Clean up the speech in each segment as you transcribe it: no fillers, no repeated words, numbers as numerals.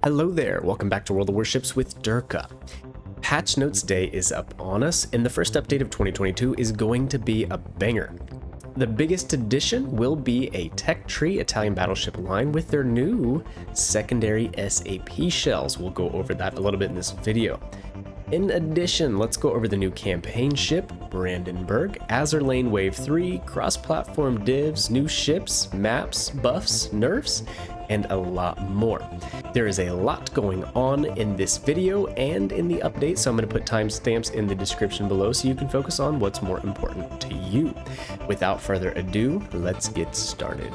Hello there, welcome back to World of Warships with Derka. Patch Notes Day is up on us, and the first update of 2022 is going to be a banger. The biggest addition will be a tech tree Italian battleship line with their new secondary SAP shells. We'll go over that a little bit in this video. In addition, let's go over the new campaign ship, Brandenburg, Azur Lane Wave 3, cross-platform divs, new ships, maps, buffs, nerfs, and a lot more. There is a lot going on in this video and in the update, so I'm going to put timestamps in the description below so you can focus on what's more important to you. Without further ado, let's get started.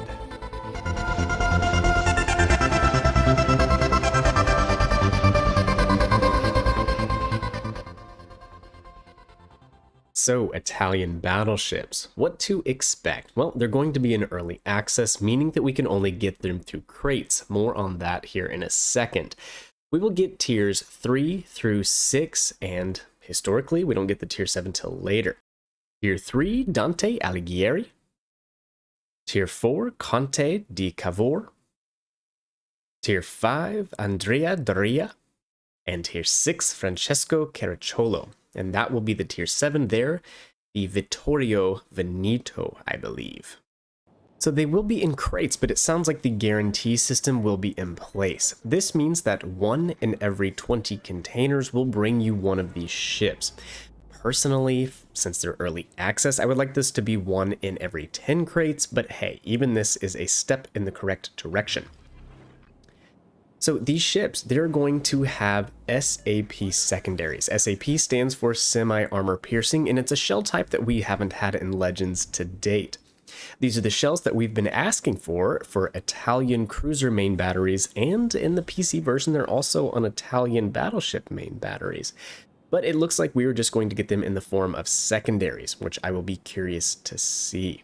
So, Italian battleships. What to expect? Well, they're going to be in early access, meaning that we can only get them through crates. More on that here in a second. We will get tiers 3 through 6, and historically, we don't get the tier 7 till later. Tier 3, Dante Alighieri. Tier 4, Conte di Cavour. Tier 5, Andrea Doria. And tier 6, Francesco Caracciolo. And that will be the tier 7 there, the Vittorio Veneto, I believe. So they will be in crates, but it sounds like the guarantee system will be in place. This means that 1 in every 20 containers will bring you one of these ships. Personally, since they're early access, I would like this to be 1 in every 10 crates, but hey, even this is a step in the correct direction. So these ships, they're going to have SAP secondaries. SAP stands for semi-armor piercing, and it's a shell type that we haven't had in Legends to date. These are the shells that we've been asking for Italian cruiser main batteries, and in the PC version, they're also on Italian battleship main batteries. But it looks like we are just going to get them in the form of secondaries, which I will be curious to see.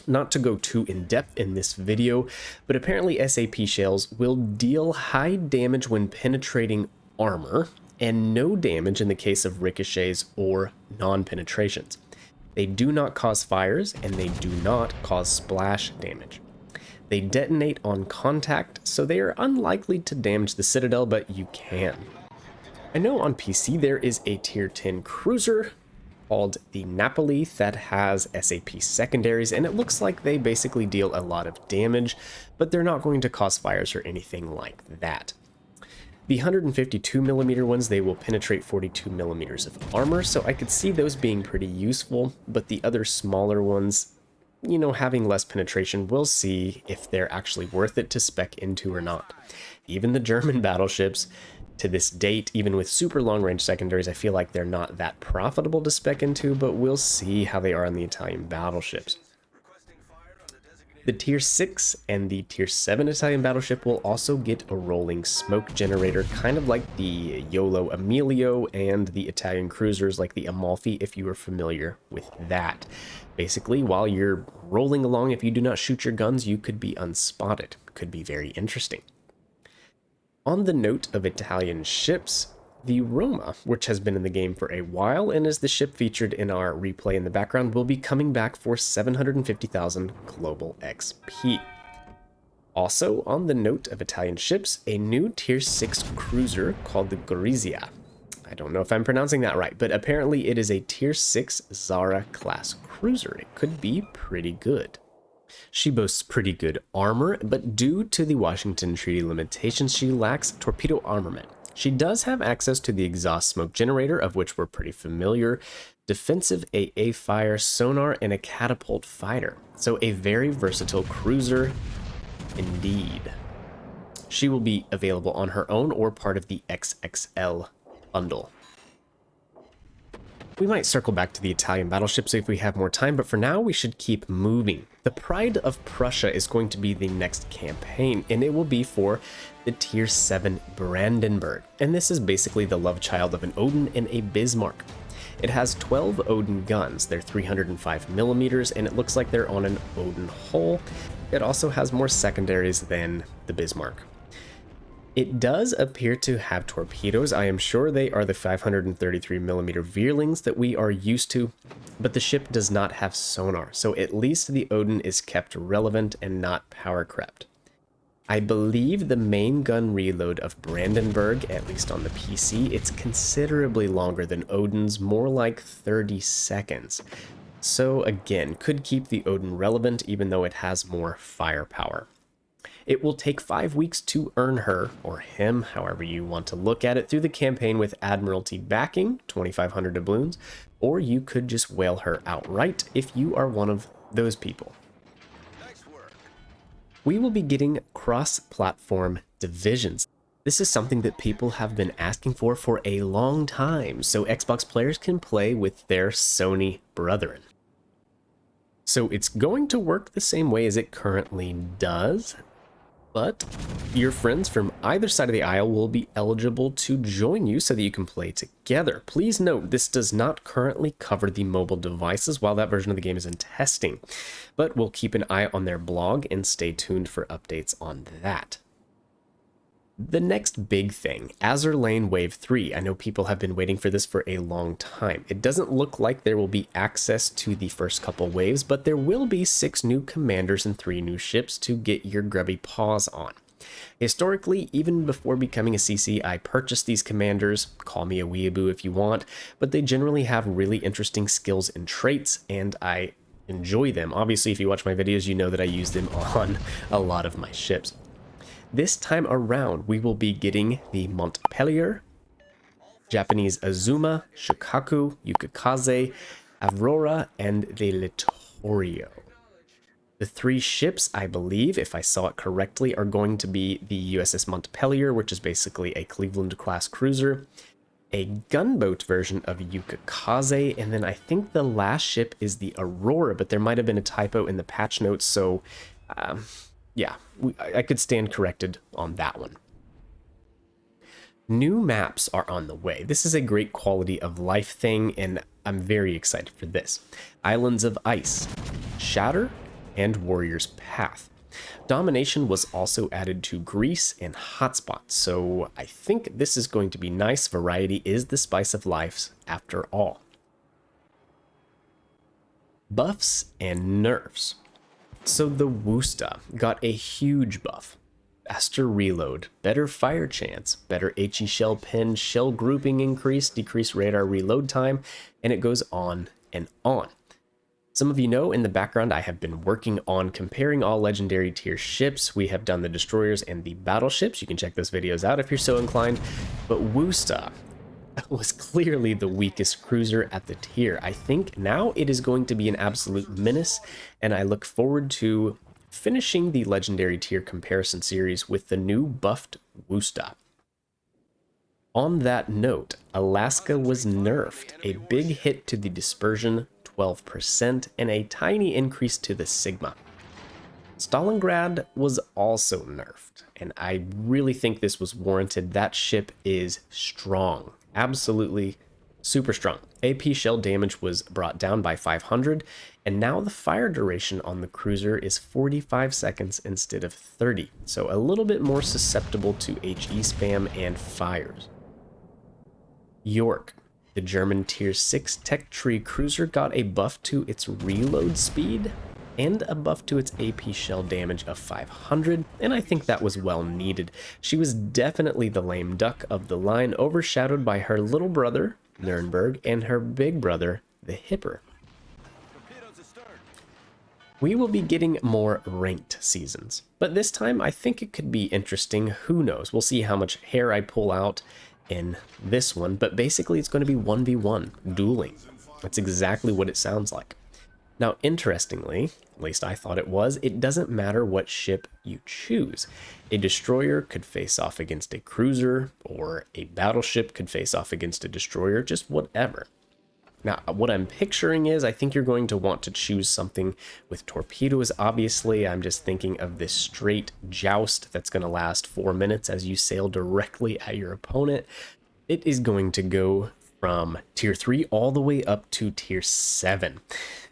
Not to go too in-depth in this video, but apparently SAP shells will deal high damage when penetrating armor, and no damage in the case of ricochets or non-penetrations. They do not cause fires, and they do not cause splash damage. They detonate on contact, so they are unlikely to damage the citadel, but you can. I know on PC there is a tier 10 cruiser called the Napoli that has SAP secondaries, and it looks like they basically deal a lot of damage, but they're not going to cause fires or anything like that. The 152mm ones, they will penetrate 42mm of armor, so I could see those being pretty useful, but the other smaller ones, you know, having less penetration, we'll see if they're actually worth it to spec into or not. Even the German battleships, to this date, even with super long range secondaries, I feel like they're not that profitable to spec into, but we'll see how they are on the Italian battleships. The tier 6 and the tier 7 Italian battleship will also get a rolling smoke generator, kind of like the Iolo Emilio and the Italian cruisers like the Amalfi, if you are familiar with that. Basically, while you're rolling along, if you do not shoot your guns, you could be unspotted. Could be very interesting. On the note of Italian ships, the Roma, which has been in the game for a while and is the ship featured in our replay in the background, will be coming back for 750,000 global XP. Also, on the note of Italian ships, a new tier 6 cruiser called the Gorizia. I don't know if I'm pronouncing that right, but apparently it is a tier 6 Zara class cruiser. It could be pretty good. She boasts pretty good armor, but due to the Washington Treaty limitations, she lacks torpedo armament. She does have access to the exhaust smoke generator, of which we're pretty familiar, defensive AA fire, sonar, and a catapult fighter. So a very versatile cruiser indeed. She will be available on her own or part of the XXL bundle. We might circle back to the Italian battleships if we have more time, but for now we should keep moving. The Pride of Prussia is going to be the next campaign, and it will be for the tier 7 Brandenburg. And this is basically the love child of an Odin and a Bismarck. It has 12 Odin guns. They're 305mm, and it looks like they're on an Odin hull. It also has more secondaries than the Bismarck. It does appear to have torpedoes. I am sure they are the 533mm Veerlings that we are used to, but the ship does not have sonar, so at least the Odin is kept relevant and not power crept. I believe the main gun reload of Brandenburg, at least on the PC, it's considerably longer than Odin's, more like 30 seconds. So again, could keep the Odin relevant even though it has more firepower. It will take 5 weeks to earn her, or him, however you want to look at it, through the campaign with Admiralty backing, 2,500 doubloons, or you could just whale her outright if you are one of those people. We will be getting cross-platform divisions. This is something that people have been asking for a long time, so Xbox players can play with their Sony brethren. So it's going to work the same way as it currently does, but your friends from either side of the aisle will be eligible to join you so that you can play together. Please note, this does not currently cover the mobile devices while that version of the game is in testing, but we'll keep an eye on their blog and stay tuned for updates on that. The next big thing, Azur Lane Wave 3. I know people have been waiting for this for a long time. It doesn't look like there will be access to the first couple waves, but there will be 6 new commanders and 3 new ships to get your grubby paws on. Historically, even before becoming a CC, I purchased these commanders, call me a weeaboo if you want, but they generally have really interesting skills and traits, and I enjoy them. Obviously, if you watch my videos, you know that I use them on a lot of my ships. This time around, we will be getting the Montpellier, Japanese Azuma, Shikaku, Yukikaze, Aurora, and the Littorio. The 3 ships, I believe, if I saw it correctly, are going to be the USS Montpellier, which is basically a Cleveland-class cruiser, a gunboat version of Yukikaze, and then I think the last ship is the Aurora, but there might have been a typo in the patch notes, so yeah, I could stand corrected on that one. New maps are on the way. This is a great quality of life thing, and I'm very excited for this. Islands of Ice, Shatter, and Warrior's Path. Domination was also added to Greece and Hotspots, so I think this is going to be nice. Variety is the spice of life after all. Buffs and nerfs. So the Wusta got a huge buff. Faster reload, better fire chance, better HE shell pin, shell grouping increase, decreased radar reload time, and it goes on and on. Some of you know in the background I have been working on comparing all legendary tier ships. We have done the destroyers and the battleships. You can check those videos out if you're so inclined. But Wusta was clearly the weakest cruiser at the tier. I think now it is going to be an absolute menace, and I look forward to finishing the legendary tier comparison series with the new buffed Wusta. On that note, Alaska was nerfed, a big hit to the dispersion, 12%, and a tiny increase to the Sigma. Stalingrad was also nerfed, and I really think this was warranted. That ship is strong. Absolutely super strong. AP shell damage was brought down by 500, and now the fire duration on the cruiser is 45 seconds instead of 30, so a little bit more susceptible to HE spam and fires. York, the German Tier 6 Tech Tree cruiser, got a buff to its reload speed and a buff to its AP shell damage of 500, and I think that was well needed. She was definitely the lame duck of the line, overshadowed by her little brother, Nuremberg, and her big brother, the Hipper. We will be getting more ranked seasons, but this time I think it could be interesting. Who knows? We'll see how much hair I pull out in this one, but basically it's going to be 1v1 dueling. That's exactly what it sounds like. Now, interestingly, at least I thought it was, it doesn't matter what ship you choose. A destroyer could face off against a cruiser, or a battleship could face off against a destroyer, just whatever. Now, what I'm picturing is I think you're going to want to choose something with torpedoes. Obviously, I'm just thinking of this straight joust that's going to last 4 minutes as you sail directly at your opponent. It is going to go from tier 3 all the way up to tier 7.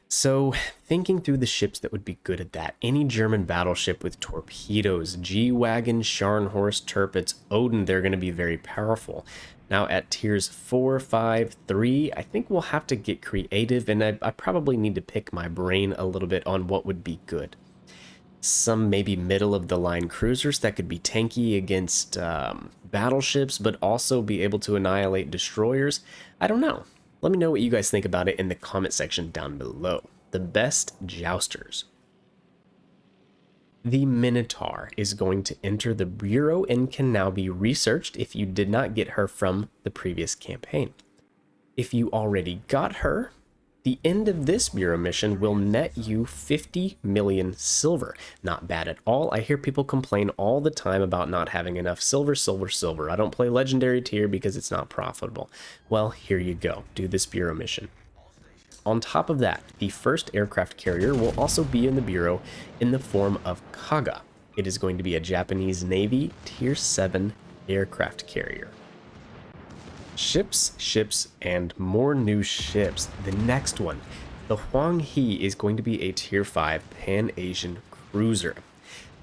So, thinking through the ships that would be good at that, any German battleship with torpedoes, G-Wagon, Scharnhorst, Tirpitz, Odin, they're going to be very powerful. Now at tiers 4, 5, 3, I think we'll have to get creative, and I probably need to pick my brain a little bit on what would be good. some maybe middle of the line cruisers that could be tanky against battleships, but also be able to annihilate destroyers. I don't know. Let me know what you guys think about it in the comment section down below. The best jousters. The Minotaur is going to enter the Bureau and can now be researched if you did not get her from the previous campaign. If you already got her, the end of this Bureau mission will net you 50 million silver. Not bad at all. I hear people complain all the time about not having enough silver. I don't play Legendary Tier because it's not profitable. Well, here you go. Do this Bureau mission. On top of that, the first aircraft carrier will also be in the Bureau in the form of Kaga. It is going to be a Japanese Navy Tier 7 aircraft carrier. Ships, and more new ships. The next one, the Huang He, is going to be a Tier 5 Pan-Asian cruiser.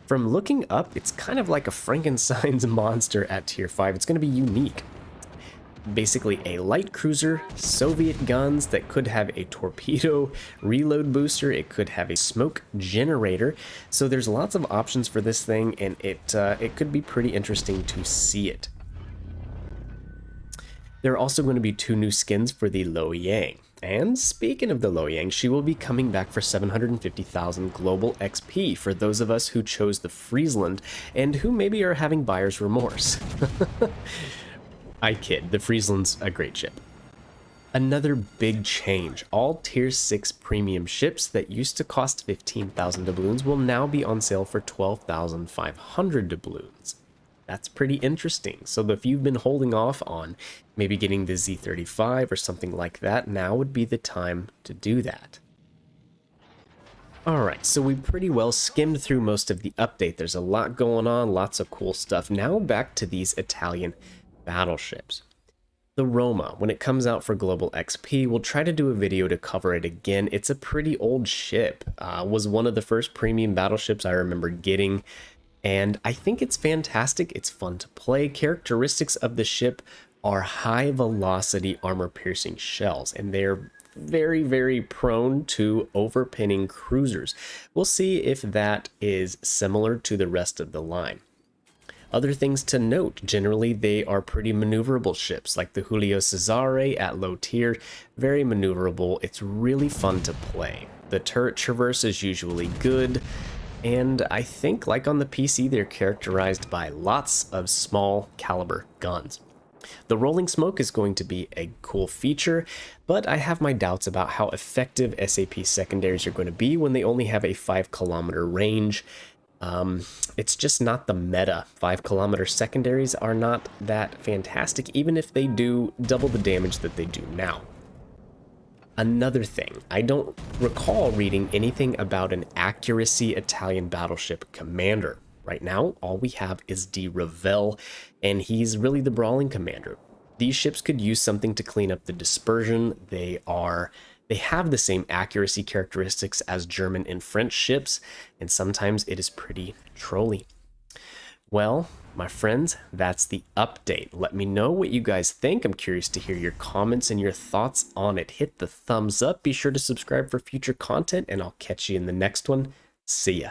From looking up, it's kind of like a Frankenstein's monster at Tier 5. It's going to be unique. Basically a light cruiser, Soviet guns that could have a torpedo reload booster, it could have a smoke generator, so there's lots of options for this thing, and it could be pretty interesting to see it. There are also going to be 2 new skins for the Lo Yang. And speaking of the Lo Yang, she will be coming back for 750,000 global XP for those of us who chose the Friesland and who maybe are having buyer's remorse. I kid, the Friesland's a great ship. Another big change, all Tier 6 premium ships that used to cost 15,000 doubloons will now be on sale for 12,500 doubloons. That's pretty interesting. So if you've been holding off on maybe getting the Z35 or something like that, now would be the time to do that. Alright, so we pretty well skimmed through most of the update. There's a lot going on, lots of cool stuff. Now back to these Italian battleships. The Roma, when it comes out for global XP, we'll try to do a video to cover it again. It's a pretty old ship. Was one of the first premium battleships I remember getting, and I think it's fantastic. It's fun to play. Characteristics of the ship are high velocity armor piercing shells, and they're very, very prone to overpinning cruisers. We'll see if that is similar to the rest of the line. Other things to note, generally they are pretty maneuverable ships, like the Julio Cesare at low tier, very maneuverable. It's really fun to play. The turret traverse is usually good, and I think, like on the PC, they're characterized by lots of small caliber guns. The rolling smoke is going to be a cool feature, but I have my doubts about how effective SAP secondaries are going to be when they only have a 5-kilometer range. It's just not the meta. 5-kilometer secondaries are not that fantastic, even if they do double the damage that they do now. Another thing, I don't recall reading anything about an accuracy Italian battleship commander. Right now, all we have is De Revel, and he's really the brawling commander. These ships could use something to clean up the dispersion. They have the same accuracy characteristics as German and French ships, and sometimes it is pretty trolly. Well, my friends, that's the update. Let me know what you guys think. I'm curious to hear your comments and your thoughts on it. Hit the thumbs up. Be sure to subscribe for future content, and I'll catch you in the next one. See ya.